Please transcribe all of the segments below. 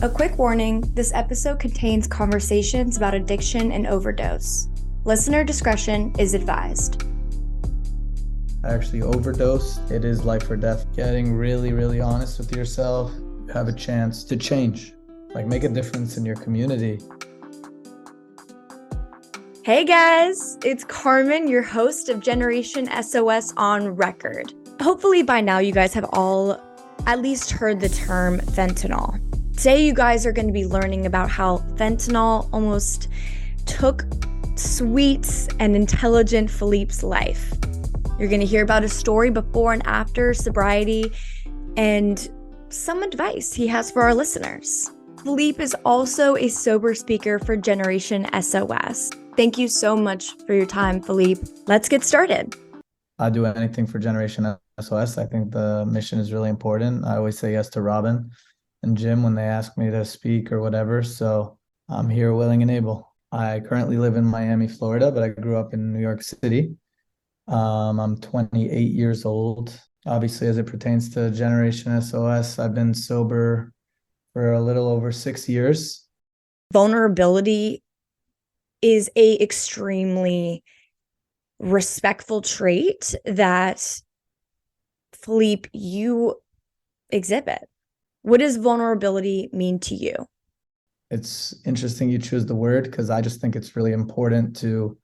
A quick warning, this episode contains conversations about addiction and overdose. Listener discretion is advised. I actually overdosed. It is life or death. Getting really, really honest with yourself, you have a chance to change, like make a difference in your community. Hey guys, it's Carmen, your host of Generation S.O.S. on record. Hopefully by now you guys have all at least heard the term fentanyl. Today you guys are going to be learning about how fentanyl almost took sweet and intelligent Philippe's life. You're going to hear about his story before and after sobriety and some advice he has for our listeners. Philippe is also a sober speaker for Generation S.O.S. Thank you so much for your time, Philippe. Let's get started. I do anything for Generation S.O.S. I think the mission is really important. I always say yes to Robin and Jim when they ask me to speak or whatever. So I'm here willing and able. I currently live in Miami, Florida, but I grew up in New York City. I'm 28 years old. Obviously, as it pertains to Generation S.O.S, I've been sober for a little over 6 years. Vulnerability is a extremely respectful trait that, Philippe, you exhibit. What does vulnerability mean to you? It's interesting you choose the word because I just think it's really important to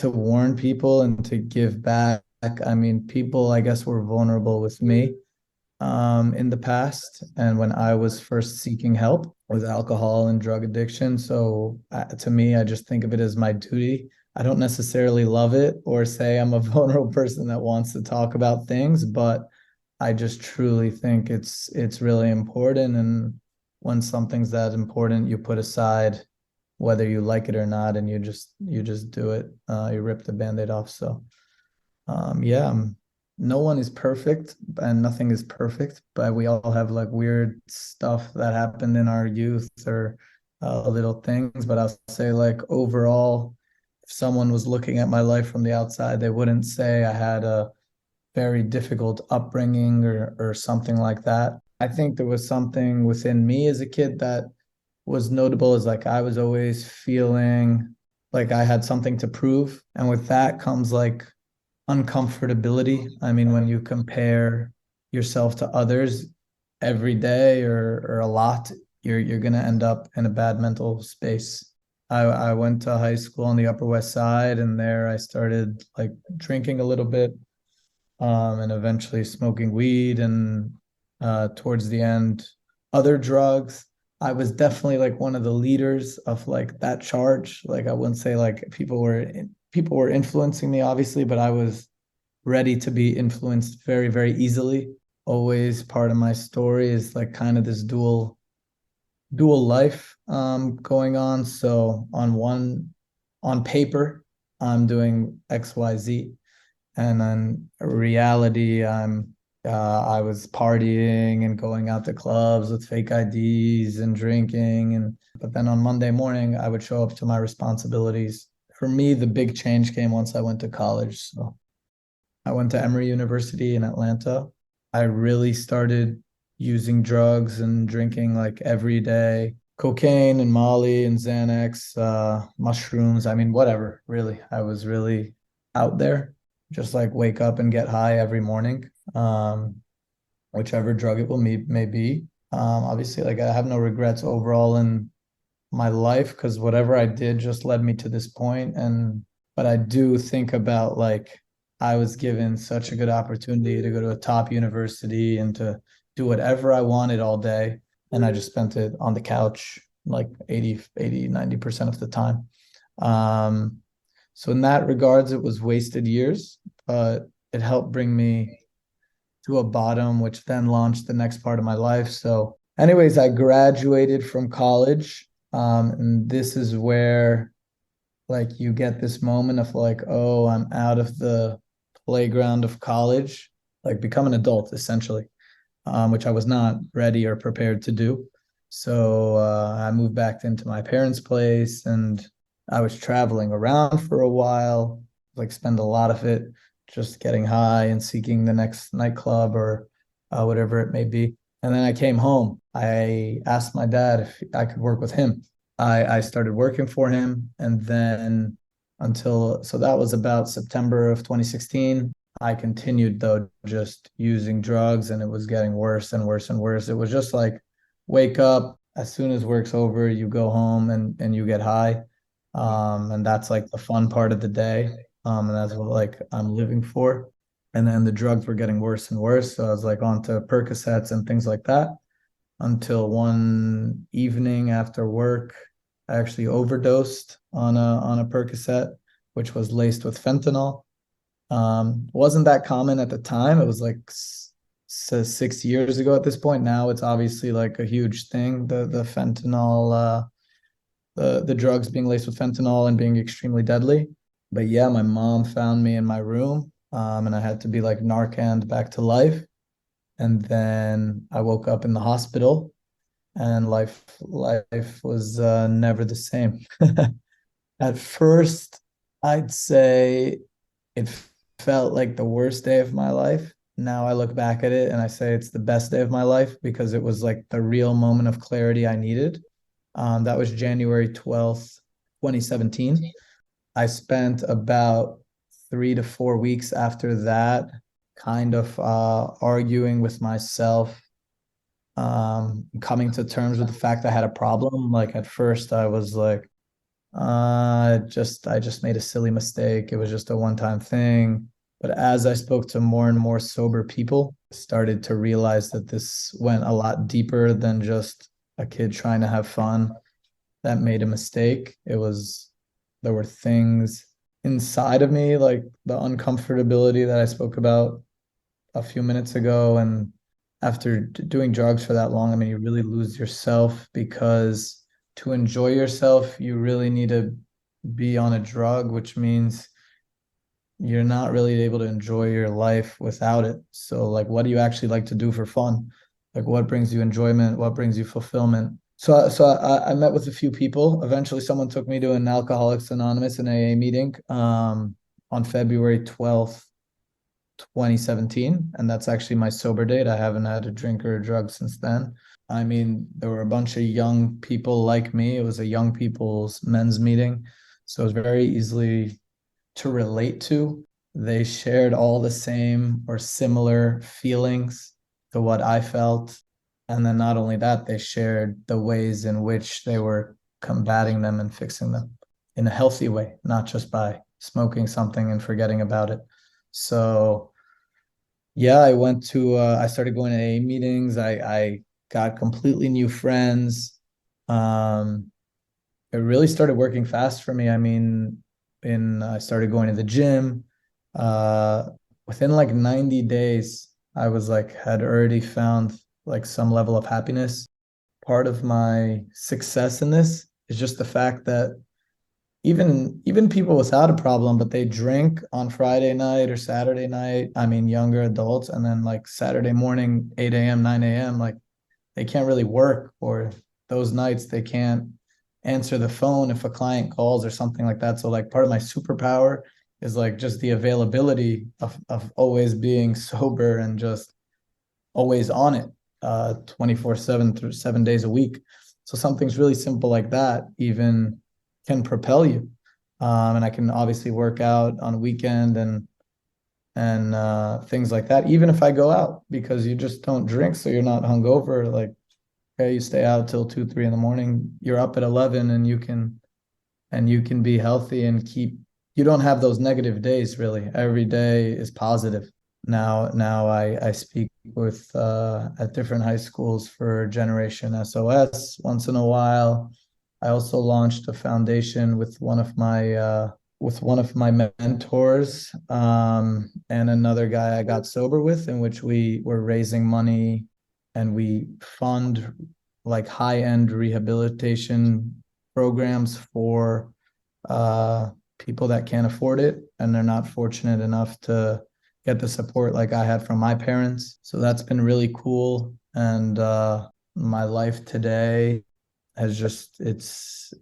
warn people and to give back. I mean, people, I guess, were vulnerable with me in the past and when I was first seeking help with alcohol and drug addiction. So to me, I just think of it as my duty. I don't necessarily love it or say I'm a vulnerable person that wants to talk about things, but I just truly think it's really important. And when something's that important, you put aside whether you like it or not, and you just do it. You rip the Band-Aid off. So no one is perfect and nothing is perfect, but we all have like weird stuff that happened in our youth or little things. But I'll say, like, overall, if someone was looking at my life from the outside, they wouldn't say I had a very difficult upbringing or something like that. I think there was something within me as a kid that was notable, is like I was always feeling like I had something to prove. And with that comes like uncomfortability. I mean, when you compare yourself to others every day or a lot, you're gonna end up in a bad mental space. I went to high school on the Upper West Side, and there I started like drinking a little bit, and eventually smoking weed, and towards the end, other drugs. I was definitely like one of the leaders of like that charge. Like, I wouldn't say like people were influencing me, obviously, but I was ready to be influenced very, very easily. Always part of my story is like kind of this dual life going on. So on paper, I'm doing XYZ, and then reality, I was partying and going out to clubs with fake IDs and drinking. But then on Monday morning, I would show up to my responsibilities. For me, the big change came once I went to college. So I went to Emory University in Atlanta. I really started using drugs and drinking like every day, cocaine and Molly and Xanax, mushrooms. I mean, whatever, really. I was really out there, just like wake up and get high every morning, whichever drug it may be. Obviously, like, I have no regrets overall in my life because whatever I did just led me to this point. But I do think about, like, I was given such a good opportunity to go to a top university and to do whatever I wanted all day. And I just spent it on the couch like 90% of the time. So in that regards, it was wasted years, but it helped bring me to a bottom, which then launched the next part of my life. So anyways, I graduated from college. And this is where, like, you get this moment of like, oh, I'm out of the playground of college, like become an adult essentially, which I was not ready or prepared to do. So I moved back into my parents' place, and I was traveling around for a while, like spend a lot of it just getting high and seeking the next nightclub or whatever it may be. And then I came home. I asked my dad if I could work with him. I started working for him. And then so that was about September of 2016. I continued though, just using drugs, and it was getting worse and worse and worse. It was just like wake up, as soon as work's over, you go home and you get high. And that's like the fun part of the day. And that's what like I'm living for. And then the drugs were getting worse and worse. So I was like on to Percocets and things like that until one evening after work, I actually overdosed on a Percocet, which was laced with fentanyl. Wasn't that common at the time. It was like 6 years ago at this point. Now it's obviously like a huge thing. The fentanyl, the drugs being laced with fentanyl and being extremely deadly. But yeah, my mom found me in my room, and I had to be like Narcaned back to life. And then I woke up in the hospital, and life was never the same. At first, I'd say it felt like the worst day of my life. Now I look back at it and I say it's the best day of my life because it was like the real moment of clarity I needed. That was January 12th, 2017. I spent about 3 to 4 weeks after that kind of arguing with myself, coming to terms with the fact I had a problem. Like at first I was like, I just made a silly mistake. It was just a one-time thing. But as I spoke to more and more sober people, I started to realize that this went a lot deeper than just a kid trying to have fun that made a mistake. There were things inside of me, like the uncomfortability that I spoke about a few minutes ago. And after doing drugs for that long, I mean, you really lose yourself because to enjoy yourself, you really need to be on a drug, which means you're not really able to enjoy your life without it. So, like, what do you actually like to do for fun? Like, what brings you enjoyment? What brings you fulfillment? So I met with a few people. Eventually, someone took me to an Alcoholics Anonymous and AA meeting on February 12th, 2017. And that's actually my sober date. I haven't had a drink or a drug since then. I mean, there were a bunch of young people like me. It was a young people's men's meeting. So it was very easily to relate to. They shared all the same or similar feelings to what I felt. And then not only that, they shared the ways in which they were combating them and fixing them in a healthy way, not just by smoking something and forgetting about it. So yeah, I started going to AA meetings. I got completely new friends. Um, it really started working fast for me. I mean, I started going to the gym. Uh, Within like 90 days, I was like had already found like some level of happiness. Part of my success in this is just the fact that even people without a problem, but they drink on Friday night or Saturday night. I mean, younger adults, and then like Saturday morning, 8 a.m., 9 a.m., like they can't really work, or those nights they can't answer the phone if a client calls or something like that. So like part of my superpower is like just the availability of always being sober and just always on it, 24/7 through 7 days a week. So something's really simple like that even can propel you. And I can obviously work out on a weekend and things like that, even if I go out because you just don't drink, so you're not hungover. Like, okay, you stay out till 2, 3 in the morning, you're up at 11 and you can be healthy and you don't have those negative days really. Every day is positive. Now I speak with at different high schools for Generation S.O.S once in a while. I also launched a foundation with one of my mentors, and another guy I got sober with, in which we were raising money and we fund like high-end rehabilitation programs for people that can't afford it and they're not fortunate enough to get the support like I had from my parents. So that's been really cool. And my life today has just it's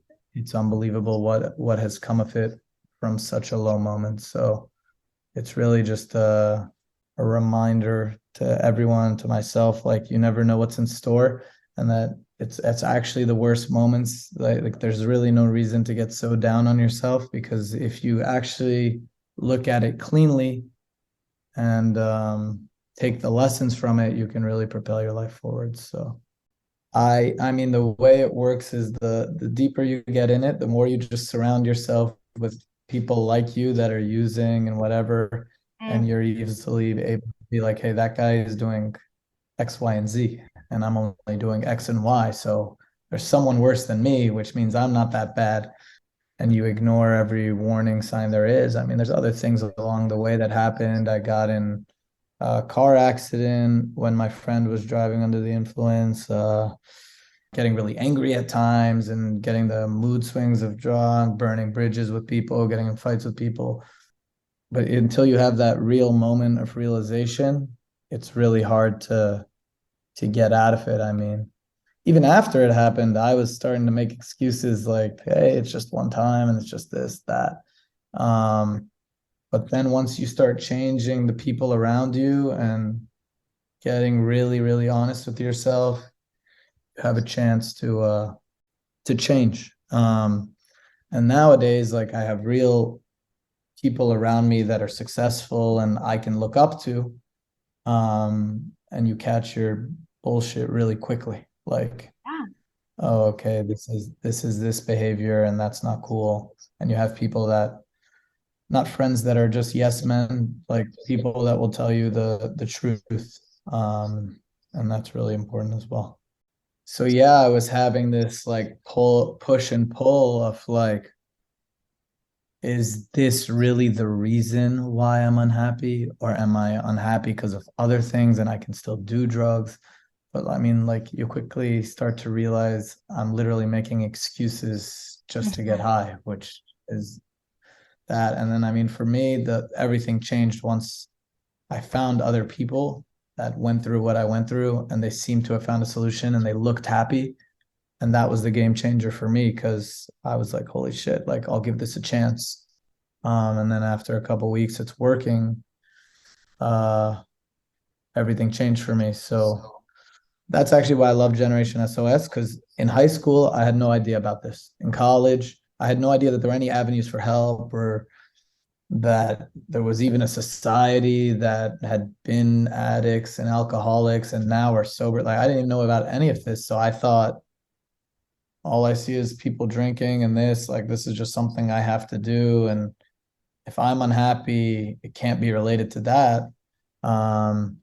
unbelievable what has come of it from such a low moment. So it's really just a reminder to everyone, to myself, like you never know what's in store, and that it's actually the worst moments. Like there's really no reason to get so down on yourself, because if you actually look at it cleanly and take the lessons from it, you can really propel your life forward. So I mean, the way it works is the deeper you get in it, the more you just surround yourself with people like you that are using and whatever, and you're easily able to be like, hey, that guy is doing X, Y, and Z, and I'm only doing X and Y. So there's someone worse than me, which means I'm not that bad. And you ignore every warning sign there is. I mean, there's other things along the way that happened. I got in a car accident when my friend was driving under the influence, getting really angry at times and getting the mood swings of drunk, burning bridges with people, getting in fights with people. But until you have that real moment of realization, it's really hard to get out of it. I mean, even after it happened, I was starting to make excuses like, hey, it's just one time and it's just this, that. But then once you start changing the people around you and getting really, really honest with yourself, you have a chance to change. And nowadays, like I have real people around me that are successful and I can look up to. And you catch your bullshit really quickly. Like, oh, okay, this is this behavior and that's not cool. And you have people that, not friends that are just yes men, like people that will tell you the truth. And that's really important as well. So yeah, I was having this like push and pull of like, is this really the reason why I'm unhappy? Or am I unhappy because of other things and I can still do drugs? But I mean, like you quickly start to realize I'm literally making excuses just to get high, which is that. And then, I mean, for me, everything changed once I found other people that went through what I went through and they seemed to have found a solution and they looked happy. And that was the game changer for me, because I was like, holy shit, like I'll give this a chance. And then after a couple weeks, it's working. Uh, everything changed for me. So that's actually why I love Generation SOS, because in high school, I had no idea about this. In college, I had no idea that there were any avenues for help, or that there was even a society that had been addicts and alcoholics and now are sober. Like I didn't even know about any of this. So I thought all I see is people drinking and this is just something I have to do. And if I'm unhappy, it can't be related to that. Um,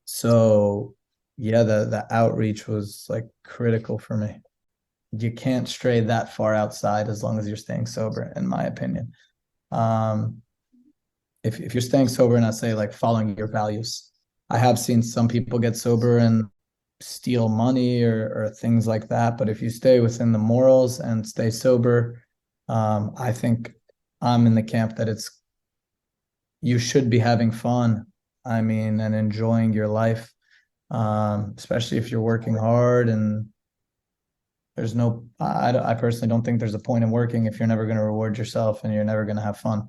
so yeah, the outreach was like critical for me. You can't stray that far outside as long as you're staying sober, in my opinion. Um, if you're staying sober and I say like following your values, I have seen some people get sober and steal money or things like that. But if you stay within the morals and stay sober, I think I'm in the camp that you should be having fun. I mean, and enjoying your life, especially if you're working hard. And there's no, I personally don't think there's a point in working if you're never going to reward yourself and you're never going to have fun.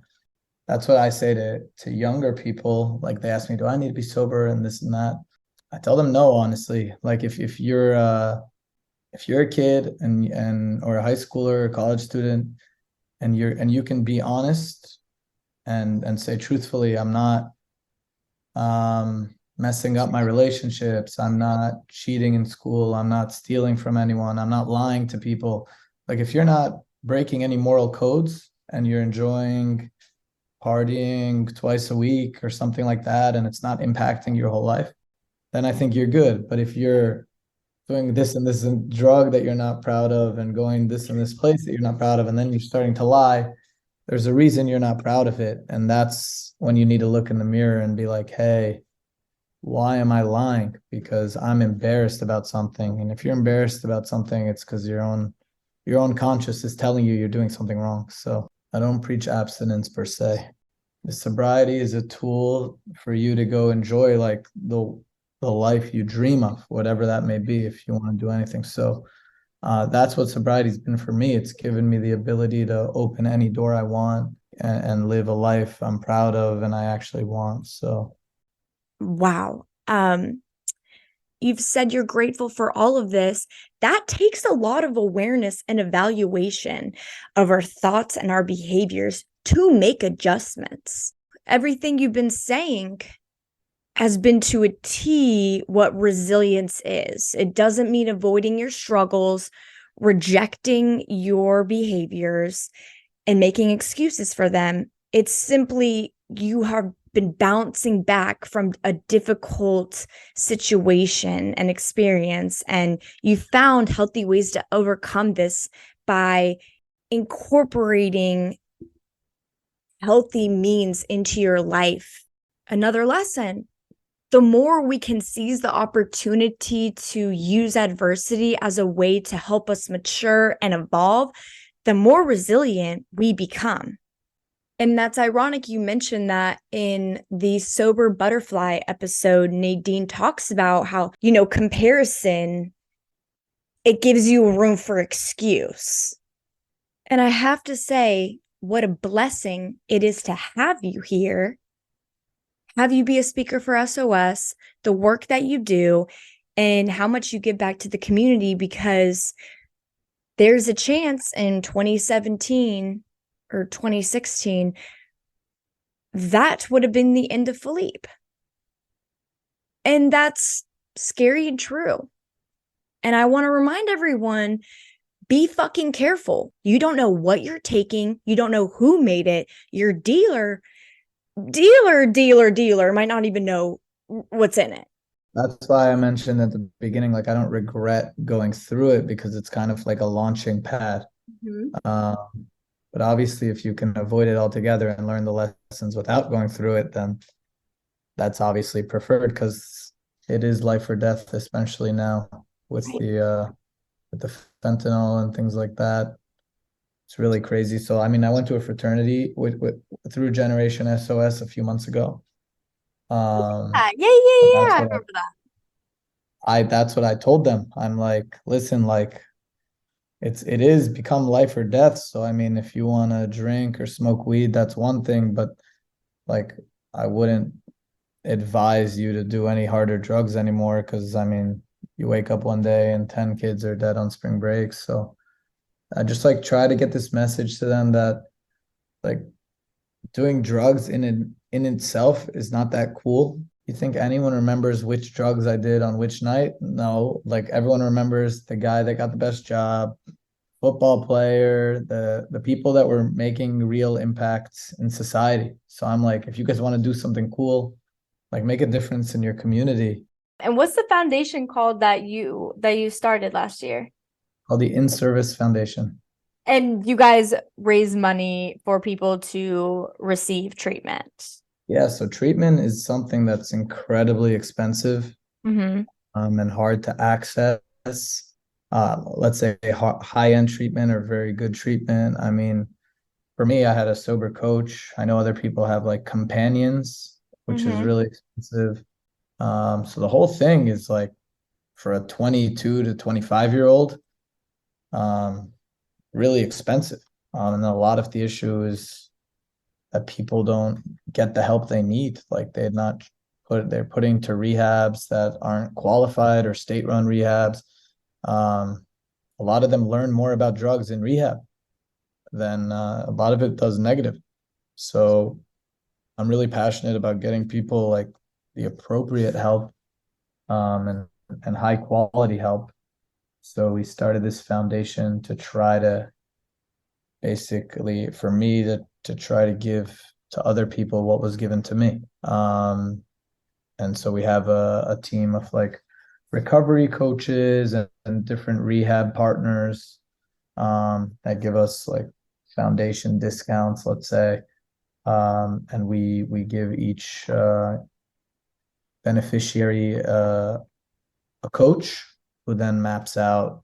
That's what I say to younger people. Like they ask me, do I need to be sober and this and that? I tell them no, honestly. Like if you're a kid and or a high schooler or a college student, and you can be honest and say truthfully, I'm not messing up my relationships, I'm not cheating in school, I'm not stealing from anyone, I'm not lying to people. Like if you're not breaking any moral codes and you're enjoying partying twice a week or something like that, and it's not impacting your whole life, then I think you're good. But if you're doing this and this and drug that you're not proud of and going this and this place that you're not proud of, and then you're starting to lie, there's a reason you're not proud of it. And that's when you need to look in the mirror and be like, hey, why am I lying? Because I'm embarrassed about something. And if you're embarrassed about something, it's because your own conscience is telling you you're doing something wrong. So I don't preach abstinence per se. The sobriety is a tool for you to go enjoy like the life you dream of, whatever that may be, if you want to do anything. So that's what sobriety's been for me. It's given me the ability to open any door I want and live a life I'm proud of and I actually want. So Wow. You've said you're grateful for all of this. That takes a lot of awareness and evaluation of our thoughts and our behaviors to make adjustments. Everything you've been saying has been to a T what resilience is. It doesn't mean avoiding your struggles, rejecting your behaviors, and making excuses for them. It's simply you have been bouncing back from a difficult situation and experience, and you found healthy ways to overcome this by incorporating healthy means into your life. Another lesson, the more we can seize the opportunity to use adversity as a way to help us mature and evolve, the more resilient we become. And that's ironic you mentioned that in the Sober Butterfly episode. Nadine talks about how, comparison, it gives you room for excuse. And I have to say, what a blessing it is to have you here, have you be a speaker for SOS, the work that you do, and how much you give back to the community, because there's a chance in 2017 or 2016 that would have been the end of Philippe. And that's scary and true. And I want to remind everyone, be fucking careful. You don't know what you're taking. You don't know who made it. Your dealer might not even know what's in it. That's why I mentioned at the beginning, like I don't regret going through it because it's kind of like a launching pad. But obviously, if you can avoid it altogether and learn the lessons without going through it, then that's obviously preferred because it is life or death, especially now with the fentanyl and things like that. It's really crazy. So, I mean, I went to a fraternity through Generation S.O.S. a few months ago. Yeah. That's I what remember that. that's what I told them. I'm like, listen, like it is become life or death. So I mean, if you want to drink or smoke weed, that's one thing, but like I wouldn't advise you to do any harder drugs anymore because I mean, you wake up one day and 10 kids are dead on spring break. So I just like try to get this message to them that like doing drugs in itself is not that cool. You think anyone remembers which drugs I did on which night? No, like everyone remembers the guy that got the best job, football player, the people that were making real impacts in society. So I'm like, if you guys want to do something cool, like make a difference in your community. And what's the foundation called that you started last year? Called the Inservice Foundation. And you guys raise money for people to receive treatment. Yeah, so treatment is something that's incredibly expensive and hard to access. Let's say high-end treatment or very good treatment. I mean, for me, I had a sober coach. I know other people have like companions, which is really expensive. So the whole thing is like for a 22 to 25-year-old, really expensive. And a lot of the issue is that people don't get the help they need. Like they're putting to rehabs that aren't qualified or state-run rehabs. A lot of them learn more about drugs in rehab than a lot of it does negative. So I'm really passionate about getting people like the appropriate help and high quality help. So we started this foundation to try to basically for me to try to give to other people what was given to me. And so we have a team of like recovery coaches and different rehab partners that give us like foundation discounts, let's say. And we give each beneficiary a coach who then maps out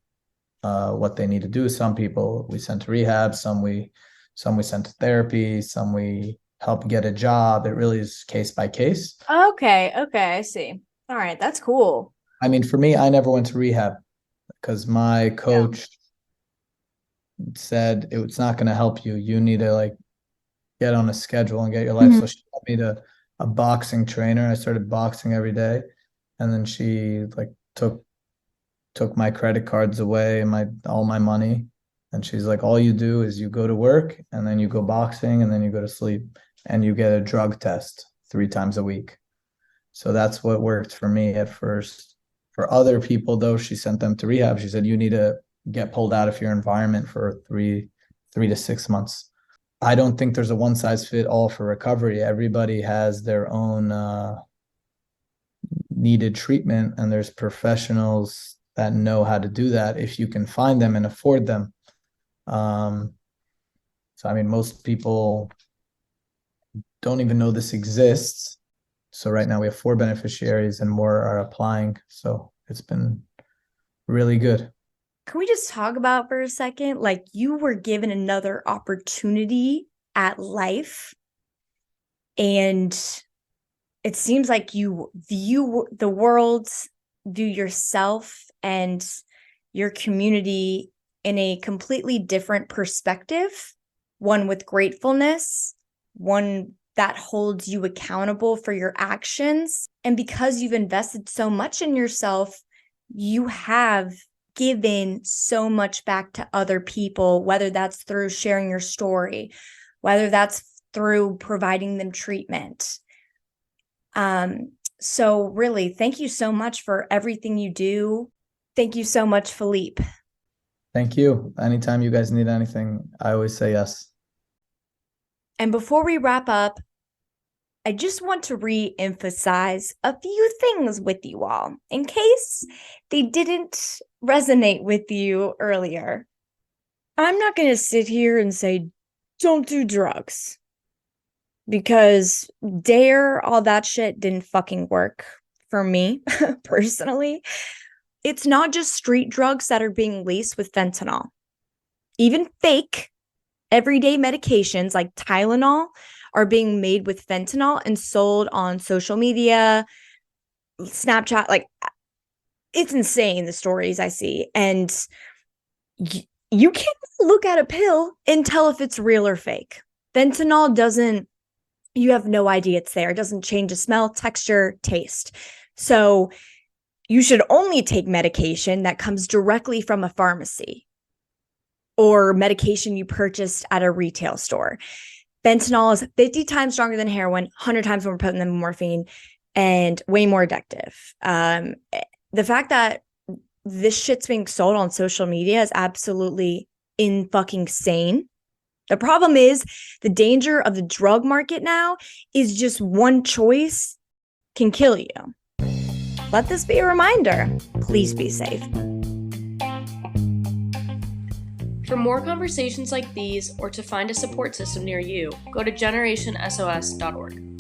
what they need to do. Some people we send to rehab, some we send to therapy, some we help get a job. It really is case by case. Okay, I see. All right, that's cool. I mean, for me, I never went to rehab because my coach said it's not going to help you. You need to like get on a schedule and get your life. So she told me to a boxing trainer. I started boxing every day, and then she like took my credit cards away and my all my money. And she's like, all you do is you go to work and then you go boxing and then you go to sleep and you get a drug test 3 times a week. So that's what worked for me at first. For other people, though, she sent them to rehab. She said, you need to get pulled out of your environment for 3 to 6 months. I don't think there's a one size fit all for recovery. Everybody has their own needed treatment, and there's professionals that know how to do that if you can find them and afford them. So, I mean, most people don't even know this exists. So right now we have 4 beneficiaries and more are applying. So it's been really good. Can we just talk about for a second? Like, you were given another opportunity at life, and it seems like you view the world, view yourself and your community in a completely different perspective, one with gratefulness, one that holds you accountable for your actions. And because you've invested so much in yourself, you have given so much back to other people, whether that's through sharing your story, whether that's through providing them treatment. So really, thank you so much for everything you do. Thank you so much, Philippe. Thank you. Anytime you guys need anything, I always say yes. And before we wrap up, I just want to re-emphasize a few things with you all in case they didn't resonate with you earlier. I'm not going to sit here and say, don't do drugs, because all that shit didn't fucking work for me personally. It's not just street drugs that are being laced with fentanyl. Even fake everyday medications like Tylenol are being made with fentanyl and sold on social media, Snapchat. Like, it's insane, the stories I see. And you can't look at a pill and tell if it's real or fake. Fentanyl doesn't, you have no idea it's there. It doesn't change the smell, texture, taste. So you should only take medication that comes directly from a pharmacy or medication you purchased at a retail store. Fentanyl is 50 times stronger than heroin, 100 times more potent than morphine, and way more addictive. The fact that this shit's being sold on social media is absolutely insane. The problem is the danger of the drug market now is just one choice can kill you. Let this be a reminder. Please be safe. For more conversations like these or to find a support system near you, go to GenerationSOS.org.